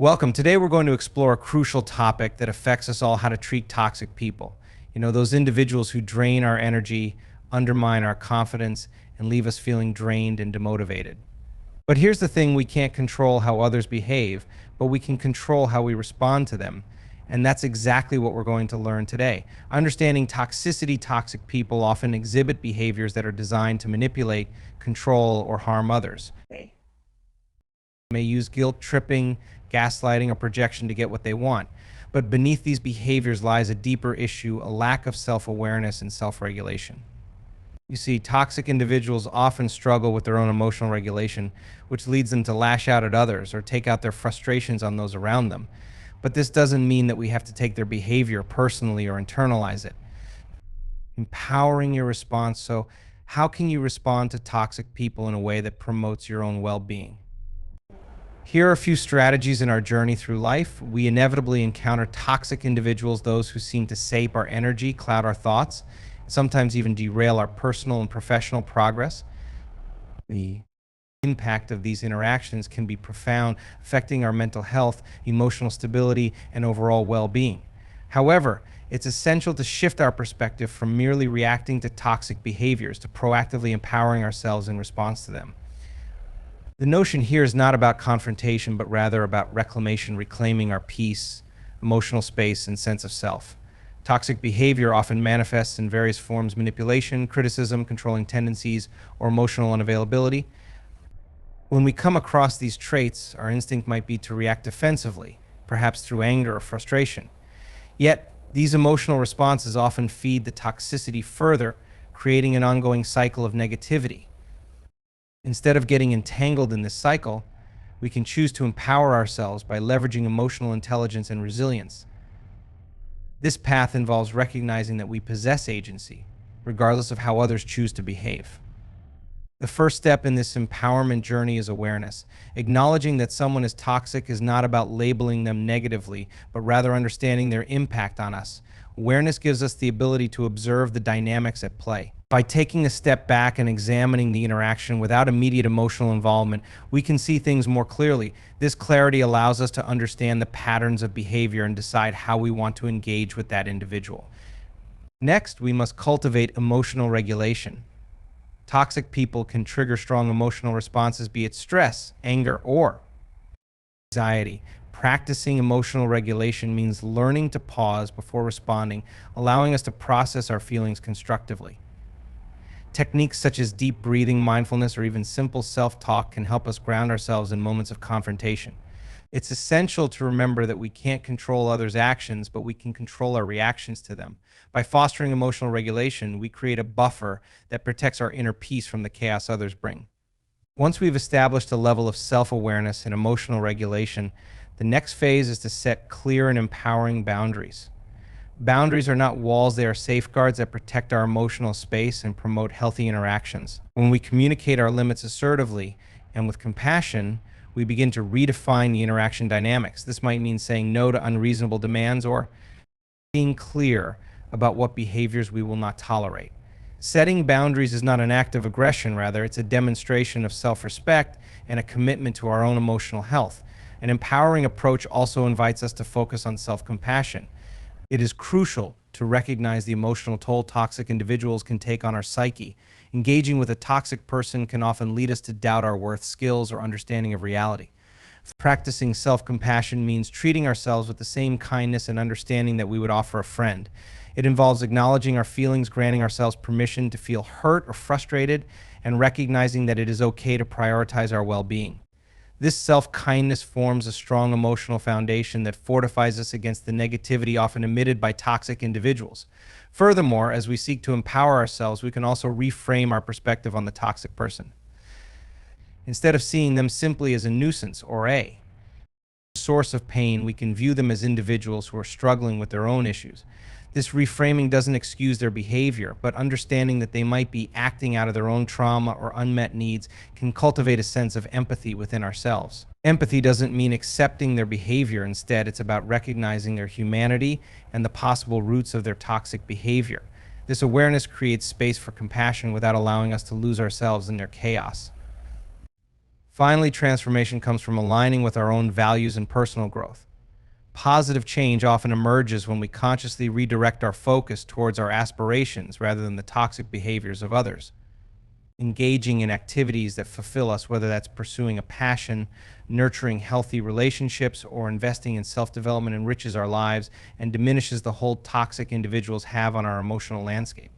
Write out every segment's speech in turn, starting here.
Welcome. Today we're going to explore a crucial topic that affects us all: how to treat toxic people. Those individuals who drain our energy, undermine our confidence, and leave us feeling drained and demotivated. But here's the thing: we can't control how others behave, but we can control how we respond to them. And that's exactly what we're going to learn today. Understanding toxicity: toxic people often exhibit behaviors that are designed to manipulate, control, or harm others. They may use guilt tripping, gaslighting, or projection to get what they want. But beneath these behaviors lies a deeper issue: a lack of self-awareness and self-regulation. You see, toxic individuals often struggle with their own emotional regulation, which leads them to lash out at others or take out their frustrations on those around them. But this doesn't mean that we have to take their behavior personally or internalize it. Empowering your response. So, how can you respond to toxic people in a way that promotes your own well-being? Here are a few strategies in our journey through life. We inevitably encounter toxic individuals, those who seem to sape our energy, cloud our thoughts, sometimes even derail our personal and professional progress. The impact of these interactions can be profound, affecting our mental health, emotional stability, and overall well-being. However, it's essential to shift our perspective from merely reacting to toxic behaviors to proactively empowering ourselves in response to them. The notion here is not about confrontation, but rather about reclamation, reclaiming our peace, emotional space, and sense of self. Toxic behavior often manifests in various forms: manipulation, criticism, controlling tendencies, or emotional unavailability. When we come across these traits, our instinct might be to react defensively, perhaps through anger or frustration. Yet, these emotional responses often feed the toxicity further, creating an ongoing cycle of negativity. Instead of getting entangled in this cycle, we can choose to empower ourselves by leveraging emotional intelligence and resilience. This path involves recognizing that we possess agency, regardless of how others choose to behave. The first step in this empowerment journey is awareness. Acknowledging that someone is toxic is not about labeling them negatively, but rather understanding their impact on us. Awareness gives us the ability to observe the dynamics at play. By taking a step back and examining the interaction without immediate emotional involvement, we can see things more clearly. This clarity allows us to understand the patterns of behavior and decide how we want to engage with that individual. Next, we must cultivate emotional regulation. Toxic people can trigger strong emotional responses, be it stress, anger, or anxiety. Practicing emotional regulation means learning to pause before responding, allowing us to process our feelings constructively. Techniques such as deep breathing, mindfulness, or even simple self-talk can help us ground ourselves in moments of confrontation. It's essential to remember that we can't control others' actions, but we can control our reactions to them. By fostering emotional regulation, we create a buffer that protects our inner peace from the chaos others bring. Once we've established a level of self-awareness and emotional regulation, the next phase is to set clear and empowering boundaries. Boundaries are not walls, they are safeguards that protect our emotional space and promote healthy interactions. When we communicate our limits assertively and with compassion, we begin to redefine the interaction dynamics. This might mean saying no to unreasonable demands or being clear about what behaviors we will not tolerate. Setting boundaries is not an act of aggression, rather, it's a demonstration of self-respect and a commitment to our own emotional health. An empowering approach also invites us to focus on self-compassion. It is crucial to recognize the emotional toll toxic individuals can take on our psyche. Engaging with a toxic person can often lead us to doubt our worth, skills, or understanding of reality. Practicing self-compassion means treating ourselves with the same kindness and understanding that we would offer a friend. It involves acknowledging our feelings, granting ourselves permission to feel hurt or frustrated, and recognizing that it is okay to prioritize our well-being. This self-kindness forms a strong emotional foundation that fortifies us against the negativity often emitted by toxic individuals. Furthermore, as we seek to empower ourselves, we can also reframe our perspective on the toxic person. Instead of seeing them simply as a nuisance or a source of pain, we can view them as individuals who are struggling with their own issues. This reframing doesn't excuse their behavior, but understanding that they might be acting out of their own trauma or unmet needs can cultivate a sense of empathy within ourselves. Empathy doesn't mean accepting their behavior. Instead, it's about recognizing their humanity and the possible roots of their toxic behavior. This awareness creates space for compassion without allowing us to lose ourselves in their chaos. Finally, transformation comes from aligning with our own values and personal growth. Positive change often emerges when we consciously redirect our focus towards our aspirations rather than the toxic behaviors of others. Engaging in activities that fulfill us, whether that's pursuing a passion, nurturing healthy relationships, or investing in self-development, enriches our lives and diminishes the hold toxic individuals have on our emotional landscape.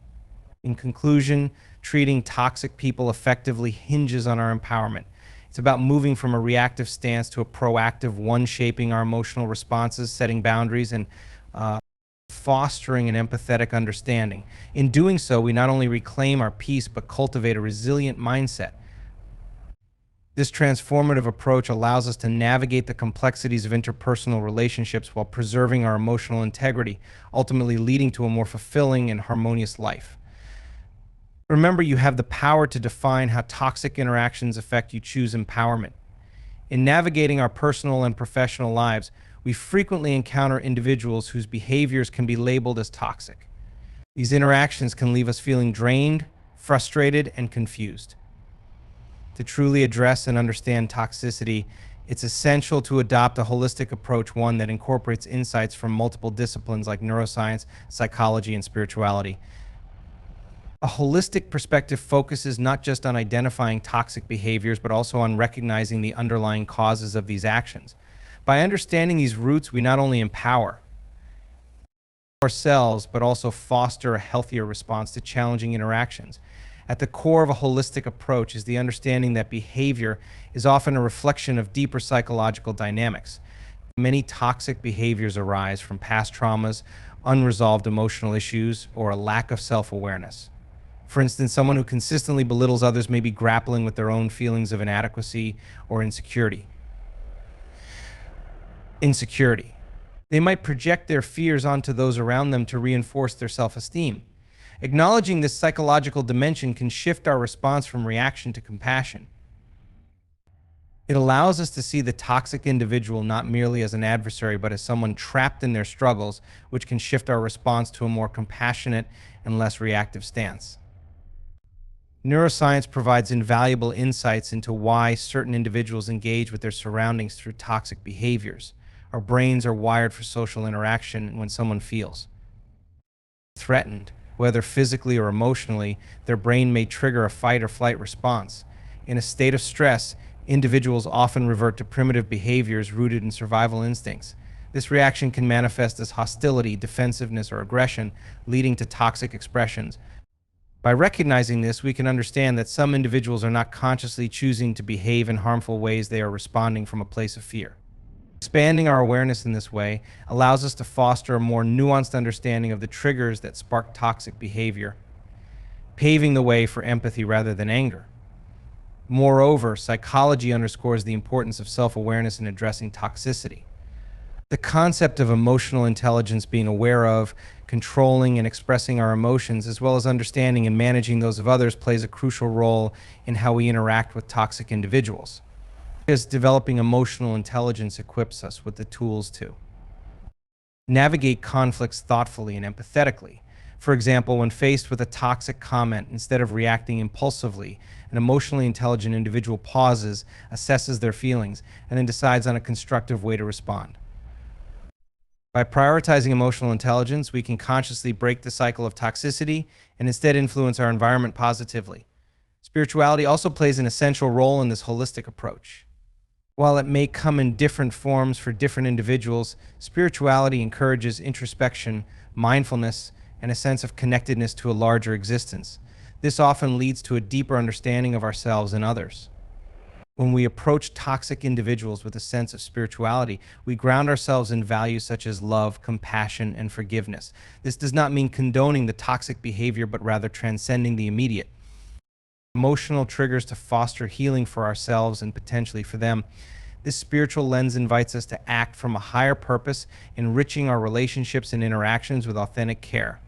In conclusion, treating toxic people effectively hinges on our empowerment. It's about moving from a reactive stance to a proactive one, shaping our emotional responses, setting boundaries, and fostering an empathetic understanding. In doing so, we not only reclaim our peace, but cultivate a resilient mindset. This transformative approach allows us to navigate the complexities of interpersonal relationships while preserving our emotional integrity, ultimately leading to a more fulfilling and harmonious life. Remember, you have the power to define how toxic interactions affect you. Choose empowerment. In navigating our personal and professional lives, we frequently encounter individuals whose behaviors can be labeled as toxic. These interactions can leave us feeling drained, frustrated, and confused. To truly address and understand toxicity, it's essential to adopt a holistic approach, one that incorporates insights from multiple disciplines like neuroscience, psychology, and spirituality. A holistic perspective focuses not just on identifying toxic behaviors, but also on recognizing the underlying causes of these actions. By understanding these roots, we not only empower ourselves, but also foster a healthier response to challenging interactions. At the core of a holistic approach is the understanding that behavior is often a reflection of deeper psychological dynamics. Many toxic behaviors arise from past traumas, unresolved emotional issues, or a lack of self-awareness. For instance, someone who consistently belittles others may be grappling with their own feelings of inadequacy or insecurity. They might project their fears onto those around them to reinforce their self-esteem. Acknowledging this psychological dimension can shift our response from reaction to compassion. It allows us to see the toxic individual not merely as an adversary, but as someone trapped in their struggles, which can shift our response to a more compassionate and less reactive stance. Neuroscience provides invaluable insights into why certain individuals engage with their surroundings through toxic behaviors. Our brains are wired for social interaction. When someone feels threatened, whether physically or emotionally, their brain may trigger a fight or flight response. In a state of stress, individuals often revert to primitive behaviors rooted in survival instincts. This reaction can manifest as hostility, defensiveness, or aggression, leading to toxic expressions. By recognizing this, we can understand that some individuals are not consciously choosing to behave in harmful ways. They are responding from a place of fear. Expanding our awareness in this way allows us to foster a more nuanced understanding of the triggers that spark toxic behavior, paving the way for empathy rather than anger. Moreover, psychology underscores the importance of self-awareness in addressing toxicity. The concept of emotional intelligence, being aware of, controlling, and expressing our emotions, as well as understanding and managing those of others, plays a crucial role in how we interact with toxic individuals. Because developing emotional intelligence equips us with the tools to navigate conflicts thoughtfully and empathetically. For example, when faced with a toxic comment, instead of reacting impulsively, an emotionally intelligent individual pauses, assesses their feelings, and then decides on a constructive way to respond. By prioritizing emotional intelligence, we can consciously break the cycle of toxicity and instead influence our environment positively. Spirituality also plays an essential role in this holistic approach. While it may come in different forms for different individuals, spirituality encourages introspection, mindfulness, and a sense of connectedness to a larger existence. This often leads to a deeper understanding of ourselves and others. When we approach toxic individuals with a sense of spirituality, we ground ourselves in values such as love, compassion, and forgiveness. This does not mean condoning the toxic behavior, but rather transcending the immediate emotional triggers to foster healing for ourselves and potentially for them. This spiritual lens invites us to act from a higher purpose, enriching our relationships and interactions with authentic care.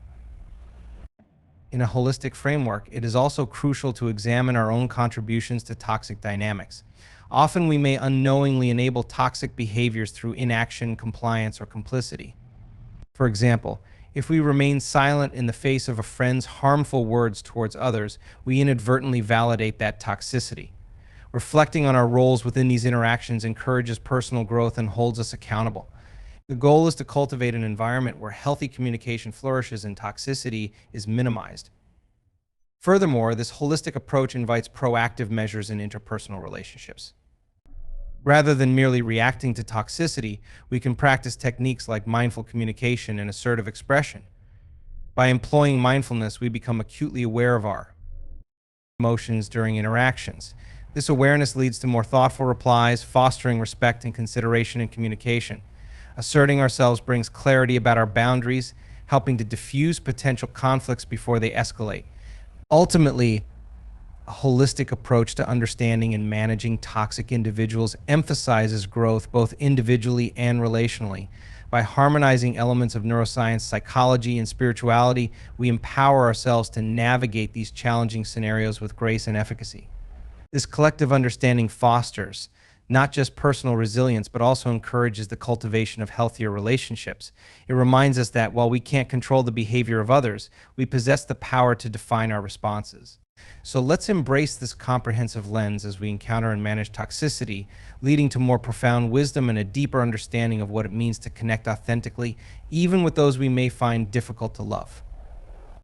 In a holistic framework, it is also crucial to examine our own contributions to toxic dynamics. Often we may unknowingly enable toxic behaviors through inaction, compliance, or complicity. For example, if we remain silent in the face of a friend's harmful words towards others, we inadvertently validate that toxicity. Reflecting on our roles within these interactions encourages personal growth and holds us accountable. The goal is to cultivate an environment where healthy communication flourishes and toxicity is minimized. Furthermore, this holistic approach invites proactive measures in interpersonal relationships. Rather than merely reacting to toxicity, we can practice techniques like mindful communication and assertive expression. By employing mindfulness, we become acutely aware of our emotions during interactions. This awareness leads to more thoughtful replies, fostering respect and consideration in communication. Asserting ourselves brings clarity about our boundaries, helping to diffuse potential conflicts before they escalate. Ultimately, a holistic approach to understanding and managing toxic individuals emphasizes growth both individually and relationally. By harmonizing elements of neuroscience, psychology, and spirituality, we empower ourselves to navigate these challenging scenarios with grace and efficacy. This collective understanding fosters not just personal resilience, but also encourages the cultivation of healthier relationships. It reminds us that while we can't control the behavior of others, we possess the power to define our responses. So let's embrace this comprehensive lens as we encounter and manage toxicity, leading to more profound wisdom and a deeper understanding of what it means to connect authentically, even with those we may find difficult to love.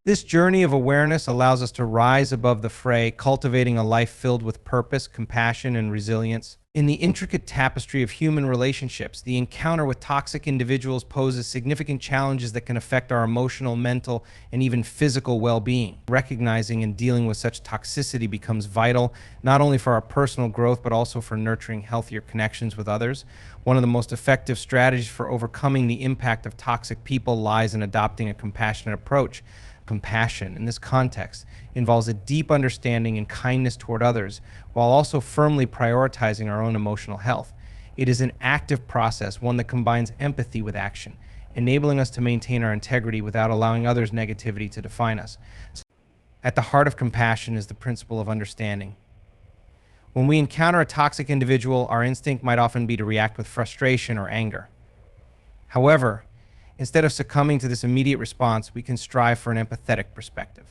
This journey of awareness allows us to rise above the fray, cultivating a life filled with purpose, compassion, and resilience. In the intricate tapestry of human relationships, the encounter with toxic individuals poses significant challenges that can affect our emotional, mental, and even physical well-being. Recognizing and dealing with such toxicity becomes vital, not only for our personal growth, but also for nurturing healthier connections with others. One of the most effective strategies for overcoming the impact of toxic people lies in adopting a compassionate approach. Compassion, in this context, involves a deep understanding and kindness toward others, while also firmly prioritizing our own emotional health. It is an active process, one that combines empathy with action, enabling us to maintain our integrity without allowing others' negativity to define us. At the heart of compassion is the principle of understanding. When we encounter a toxic individual, our instinct might often be to react with frustration or anger. However, instead of succumbing to this immediate response, we can strive for an empathetic perspective.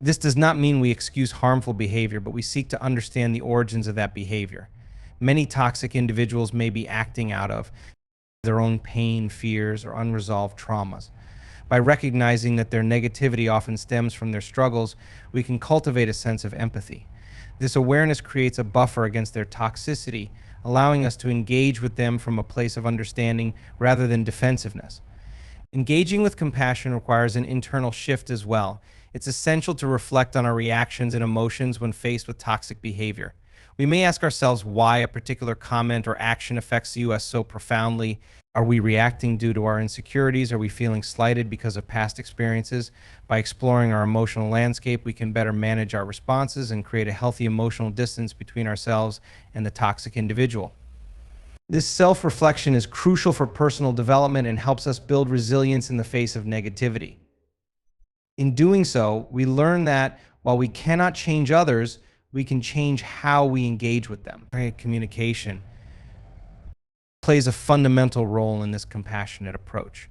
This does not mean we excuse harmful behavior, but we seek to understand the origins of that behavior. Many toxic individuals may be acting out of their own pain, fears, or unresolved traumas. By recognizing that their negativity often stems from their struggles, we can cultivate a sense of empathy. This awareness creates a buffer against their toxicity, allowing us to engage with them from a place of understanding rather than defensiveness. Engaging with compassion requires an internal shift as well. It's essential to reflect on our reactions and emotions when faced with toxic behavior. We may ask ourselves why a particular comment or action affects us so profoundly. Are we reacting due to our insecurities? Are we feeling slighted because of past experiences? By exploring our emotional landscape, we can better manage our responses and create a healthy emotional distance between ourselves and the toxic individual. This self-reflection is crucial for personal development and helps us build resilience in the face of negativity. In doing so, we learn that while we cannot change others, we can change how we engage with them. Communication plays a fundamental role in this compassionate approach.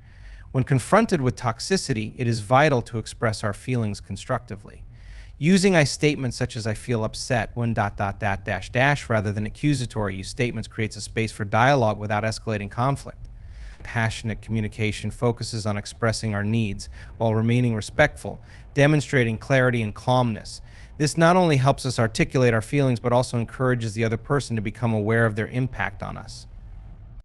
When confronted with toxicity, it is vital to express our feelings constructively. Using I statements such as I feel upset when ... rather than accusatory use statements creates a space for dialogue without escalating conflict. Passionate communication focuses on expressing our needs while remaining respectful, demonstrating clarity and calmness. This not only helps us articulate our feelings, but also encourages the other person to become aware of their impact on us.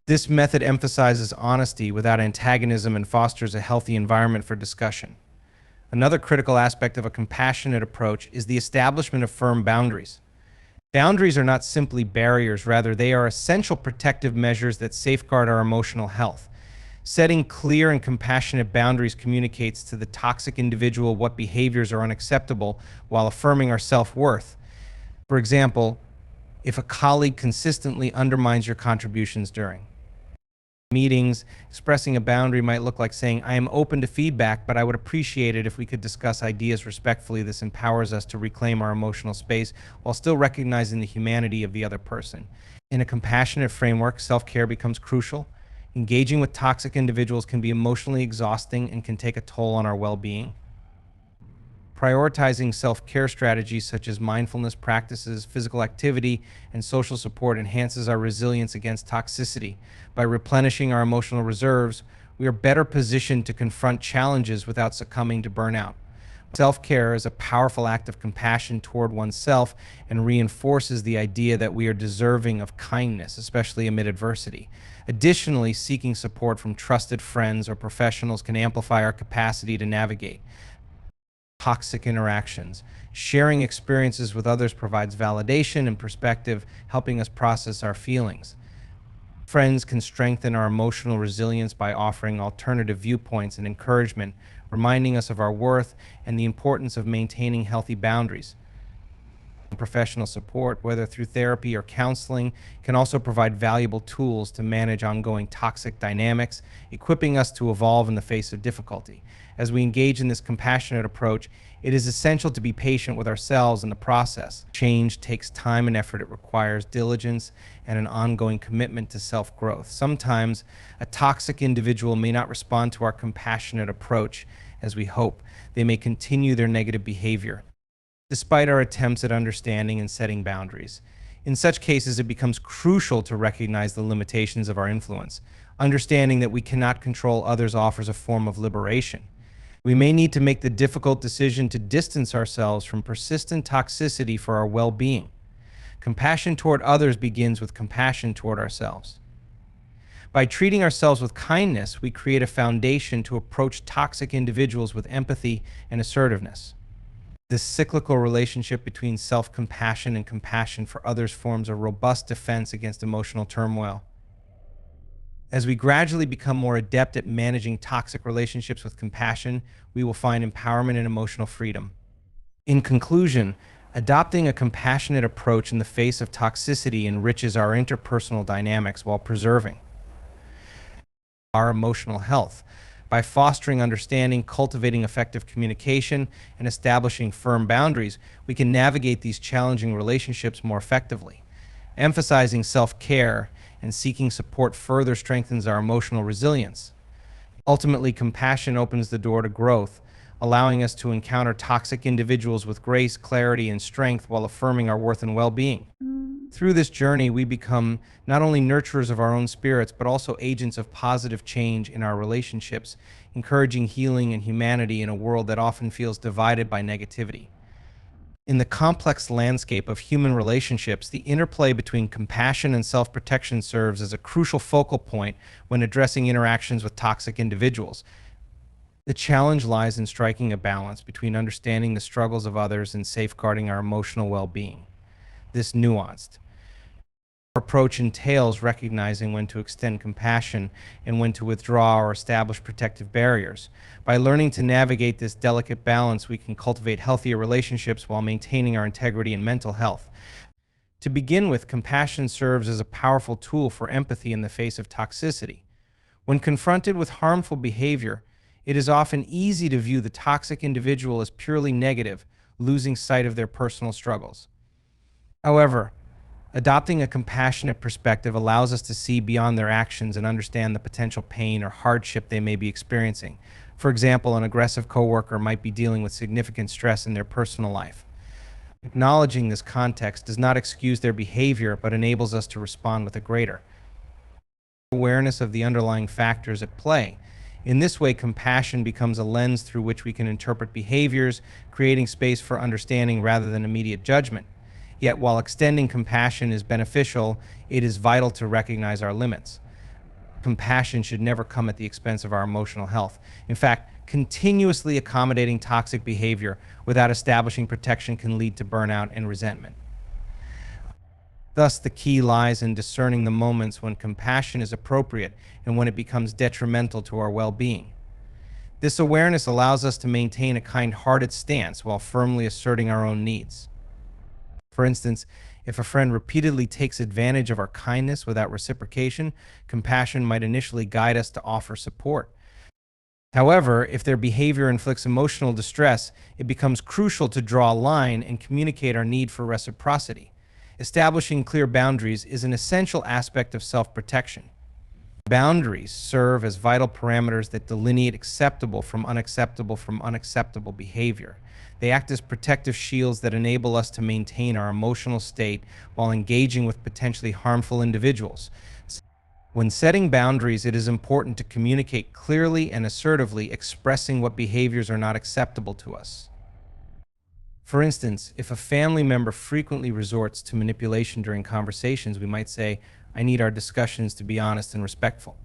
This method emphasizes honesty without antagonism and fosters a healthy environment for discussion. Another critical aspect of a compassionate approach is the establishment of firm boundaries. Boundaries are not simply barriers, rather they are essential protective measures that safeguard our emotional health. Setting clear and compassionate boundaries communicates to the toxic individual what behaviors are unacceptable while affirming our self-worth. For example, if a colleague consistently undermines your contributions during meetings, expressing a boundary might look like saying, I am open to feedback, but I would appreciate it if we could discuss ideas respectfully. This empowers us to reclaim our emotional space while still recognizing the humanity of the other person. In a compassionate framework, self-care becomes crucial. Engaging with toxic individuals can be emotionally exhausting and can take a toll on our well-being. Prioritizing self-care strategies such as mindfulness practices, physical activity, and social support enhances our resilience against toxicity. By replenishing our emotional reserves, we are better positioned to confront challenges without succumbing to burnout. Self-care is a powerful act of compassion toward oneself and reinforces the idea that we are deserving of kindness, especially amid adversity. Additionally, seeking support from trusted friends or professionals can amplify our capacity to navigate toxic interactions. Sharing experiences with others provides validation and perspective, helping us process our feelings. Friends can strengthen our emotional resilience by offering alternative viewpoints and encouragement, reminding us of our worth and the importance of maintaining healthy boundaries. Professional support, whether through therapy or counseling, can also provide valuable tools to manage ongoing toxic dynamics, equipping us to evolve in the face of difficulty. As we engage in this compassionate approach, it is essential to be patient with ourselves in the process. Change takes time and effort. It requires diligence and an ongoing commitment to self-growth. Sometimes a toxic individual may not respond to our compassionate approach as we hope. They may continue their negative behavior, despite our attempts at understanding and setting boundaries. In such cases, it becomes crucial to recognize the limitations of our influence. Understanding that we cannot control others offers a form of liberation. We may need to make the difficult decision to distance ourselves from persistent toxicity for our well-being. Compassion toward others begins with compassion toward ourselves. By treating ourselves with kindness, we create a foundation to approach toxic individuals with empathy and assertiveness. This cyclical relationship between self-compassion and compassion for others forms a robust defense against emotional turmoil. As we gradually become more adept at managing toxic relationships with compassion, we will find empowerment and emotional freedom. In conclusion, adopting a compassionate approach in the face of toxicity enriches our interpersonal dynamics while preserving our emotional health. By fostering understanding, cultivating effective communication, and establishing firm boundaries, we can navigate these challenging relationships more effectively. Emphasizing self-care and seeking support further strengthens our emotional resilience. Ultimately, compassion opens the door to growth, allowing us to encounter toxic individuals with grace, clarity, and strength while affirming our worth and well-being. Through this journey, we become not only nurturers of our own spirits, but also agents of positive change in our relationships, encouraging healing and humanity in a world that often feels divided by negativity. In the complex landscape of human relationships, the interplay between compassion and self-protection serves as a crucial focal point when addressing interactions with toxic individuals. The challenge lies in striking a balance between understanding the struggles of others and safeguarding our emotional well-being. This nuanced approach entails recognizing when to extend compassion and when to withdraw or establish protective barriers. By learning to navigate this delicate balance, we can cultivate healthier relationships while maintaining our integrity and mental health. To begin with, compassion serves as a powerful tool for empathy in the face of toxicity. When confronted with harmful behavior, it is often easy to view the toxic individual as purely negative, losing sight of their personal struggles. However, adopting a compassionate perspective allows us to see beyond their actions and understand the potential pain or hardship they may be experiencing. For example, an aggressive coworker might be dealing with significant stress in their personal life. Acknowledging this context does not excuse their behavior, but enables us to respond with a greater awareness of the underlying factors at play. In this way, compassion becomes a lens through which we can interpret behaviors, creating space for understanding rather than immediate judgment. Yet, while extending compassion is beneficial, it is vital to recognize our limits. Compassion should never come at the expense of our emotional health. In fact, continuously accommodating toxic behavior without establishing protection can lead to burnout and resentment. Thus, the key lies in discerning the moments when compassion is appropriate and when it becomes detrimental to our well-being. This awareness allows us to maintain a kind-hearted stance while firmly asserting our own needs. For instance, if a friend repeatedly takes advantage of our kindness without reciprocation, compassion might initially guide us to offer support. However, if their behavior inflicts emotional distress, it becomes crucial to draw a line and communicate our need for reciprocity. Establishing clear boundaries is an essential aspect of self-protection. Boundaries serve as vital parameters that delineate acceptable from unacceptable behavior. They act as protective shields that enable us to maintain our emotional state while engaging with potentially harmful individuals. When setting boundaries, it is important to communicate clearly and assertively, expressing what behaviors are not acceptable to us. For instance, if a family member frequently resorts to manipulation during conversations, we might say, "I need our discussions to be honest and respectful.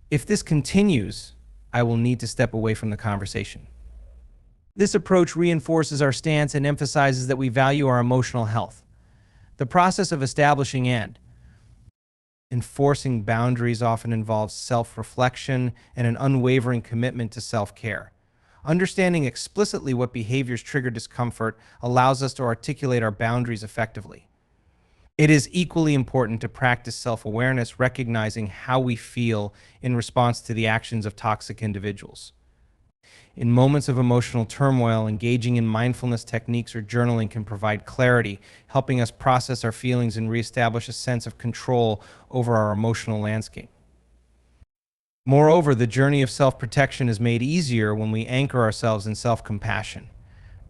If this continues, I will need to step away from the conversation." This approach reinforces our stance and emphasizes that we value our emotional health. The process of establishing and enforcing boundaries often involves self-reflection and an unwavering commitment to self-care. Understanding explicitly what behaviors trigger discomfort allows us to articulate our boundaries effectively. It is equally important to practice self-awareness, recognizing how we feel in response to the actions of toxic individuals. In moments of emotional turmoil, engaging in mindfulness techniques or journaling can provide clarity, helping us process our feelings and reestablish a sense of control over our emotional landscape. Moreover, the journey of self-protection is made easier when we anchor ourselves in self-compassion.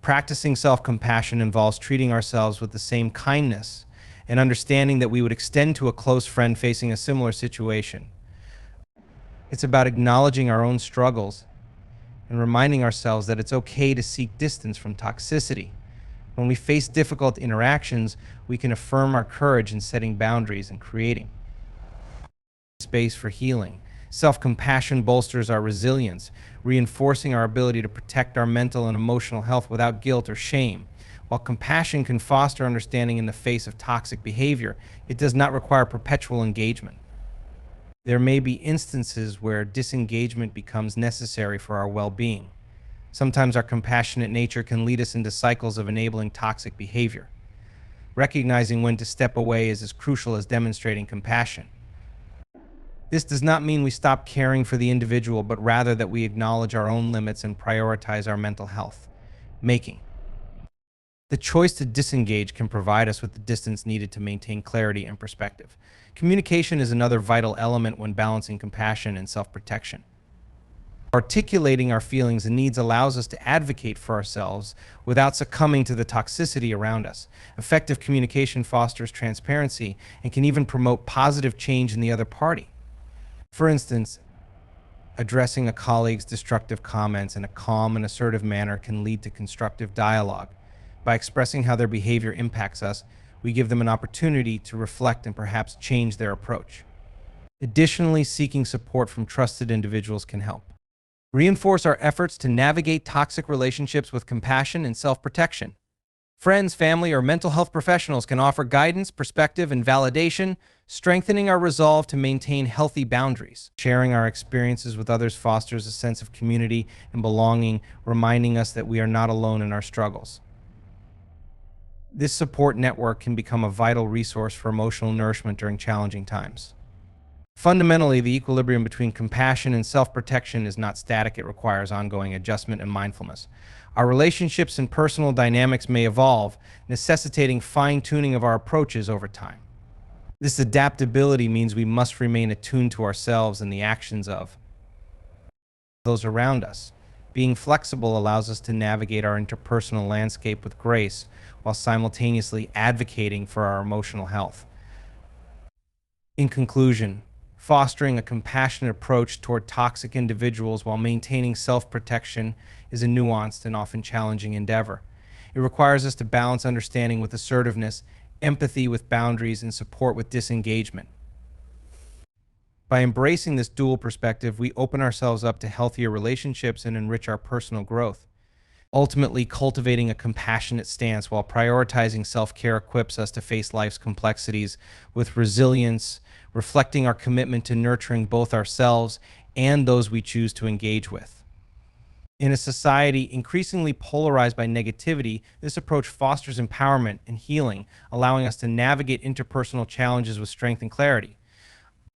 Practicing self-compassion involves treating ourselves with the same kindness and understanding that we would extend to a close friend facing a similar situation. It's about acknowledging our own struggles and reminding ourselves that it's okay to seek distance from toxicity. When we face difficult interactions, we can affirm our courage in setting boundaries and creating space for healing. Self-compassion bolsters our resilience, reinforcing our ability to protect our mental and emotional health without guilt or shame. While compassion can foster understanding in the face of toxic behavior, it does not require perpetual engagement. There may be instances where disengagement becomes necessary for our well-being. Sometimes our compassionate nature can lead us into cycles of enabling toxic behavior. Recognizing when to step away is as crucial as demonstrating compassion. This does not mean we stop caring for the individual, but rather that we acknowledge our own limits and prioritize our mental health. The choice to disengage can provide us with the distance needed to maintain clarity and perspective. Communication is another vital element when balancing compassion and self-protection. Articulating our feelings and needs allows us to advocate for ourselves without succumbing to the toxicity around us. Effective communication fosters transparency and can even promote positive change in the other party. For instance, addressing a colleague's destructive comments in a calm and assertive manner can lead to constructive dialogue. By expressing how their behavior impacts us, we give them an opportunity to reflect and perhaps change their approach. Additionally, seeking support from trusted individuals can help reinforce our efforts to navigate toxic relationships with compassion and self-protection. Friends, family, or mental health professionals can offer guidance, perspective, and validation, strengthening our resolve to maintain healthy boundaries. Sharing our experiences with others fosters a sense of community and belonging, reminding us that we are not alone in our struggles. This support network can become a vital resource for emotional nourishment during challenging times. Fundamentally, the equilibrium between compassion and self-protection is not static. It requires ongoing adjustment and mindfulness. Our relationships and personal dynamics may evolve, necessitating fine-tuning of our approaches over time. This adaptability means we must remain attuned to ourselves and the actions of those around us. Being flexible allows us to navigate our interpersonal landscape with grace while simultaneously advocating for our emotional health. In conclusion, fostering a compassionate approach toward toxic individuals while maintaining self-protection is a nuanced and often challenging endeavor. It requires us to balance understanding with assertiveness, empathy with boundaries, and support with disengagement. By embracing this dual perspective, we open ourselves up to healthier relationships and enrich our personal growth. Ultimately, cultivating a compassionate stance while prioritizing self-care equips us to face life's complexities with resilience, reflecting our commitment to nurturing both ourselves and those we choose to engage with. In a society increasingly polarized by negativity, this approach fosters empowerment and healing, allowing us to navigate interpersonal challenges with strength and clarity.